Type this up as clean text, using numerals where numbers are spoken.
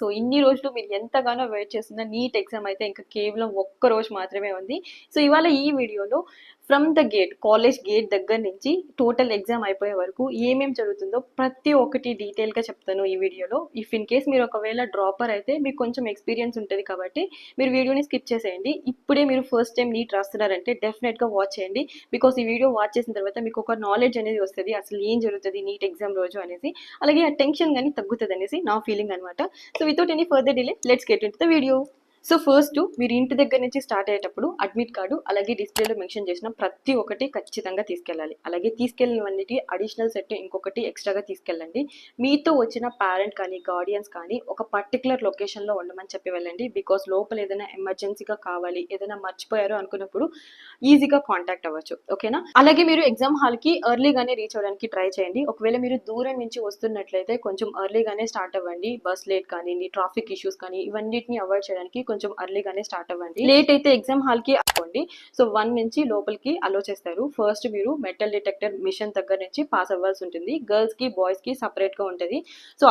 So ఇన్ని రోజులు మీరు ఎంతగానో వెయిట్ చేస్తున్న నీట్ ఎగ్జామ్ అయితే ఇంకా కేవలం ఒక్క రోజు మాత్రమే ఉంది. సో ఇవాళ ఈ వీడియోలో from the gate, college gate దగ్గర నుంచి టోటల్ ఎగ్జామ్ అయిపోయే వరకు ఏమేం జరుగుతుందో ప్రతి ఒక్కటి డీటెయిల్గా చెప్తాను ఈ వీడియోలో. ఇఫ్ ఇన్ కేస్ మీరు ఒకవేళ డ్రాపర్ అయితే మీకు కొంచెం ఎక్స్పీరియన్స్ ఉంటుంది కాబట్టి మీరు వీడియోని స్కిప్ చేసేయండి. ఇప్పుడే మీరు ఫస్ట్ టైం నీట్ రాస్తున్నారంటే డెఫినెట్గా వాచ్ చేయండి. బికాస్ ఈ వీడియో వాచ్ చేసిన తర్వాత మీకు ఒక నాలెడ్జ్ అనేది వస్తుంది, అసలు ఏం జరుగుతుంది నీట్ ఎగ్జామ్ రోజు అనేసి. అలాగే ఆ టెన్షన్ కానీ తగ్గుతుంది అనేసి నా ఫీలింగ్ అనమాట. So without any further delay let's get into the video. So first మీరు ఇంటి దగ్గర నుంచి స్టార్ట్ అయ్యేటప్పుడు అడ్మిట్ కార్డు అలాగే డిస్ప్లేలో మెన్షన్ చేసిన ప్రతి ఒక్కటి ఖచ్చితంగా తీసుకెళ్ళాలి. అలాగే తీసుకెళ్ళినవన్నిటి అడిషనల్ సెట్ ఇంకొకటి ఎక్స్ట్రాగా తీసుకెళ్ళండి. మీతో వచ్చిన పేరెంట్ కానీ గార్డియన్స్ కానీ ఒక పర్టికులర్ లొకేషన్లో ఉండమని చెప్పి వెళ్ళండి. బికాస్ లోపల ఏదైనా ఎమర్జెన్సీగా కావాలి, ఏదైనా మర్చిపోయారు అనుకున్నప్పుడు ఈజీగా కాంటాక్ట్ అవ్వచ్చు. ఓకేనా? అలాగే మీరు ఎగ్జామ్ హాల్కి ఎర్లీగానే రీచ్ అవ్వడానికి ట్రై చేయండి. ఒకవేళ మీరు దూరం నుంచి వస్తున్నట్లయితే కొంచెం ఎర్లీగానే స్టార్ట్ అవ్వండి. బస్ లేట్ కానీ ట్రాఫిక్ ఇష్యూస్ కానీ ఇవన్నిటిని అవాయిడ్ చేయడానికి కొంచెం ఎర్లీగానే స్టార్ట్ అవ్వండి. లేట్ అయితే ఎగ్జామ్ హాల్కి అనుకోండి, సో 1 నుంచి లోపలికి అలో చేస్తారు. ఫస్ట్ మీరు మెటల్ డిటెక్టర్ మిషన్ దగ్గర నుంచి పాస్ అవ్వాల్సి ఉంటుంది. గర్ల్స్కి బాయ్స్కి సపరేట్గా ఉంటుంది. సో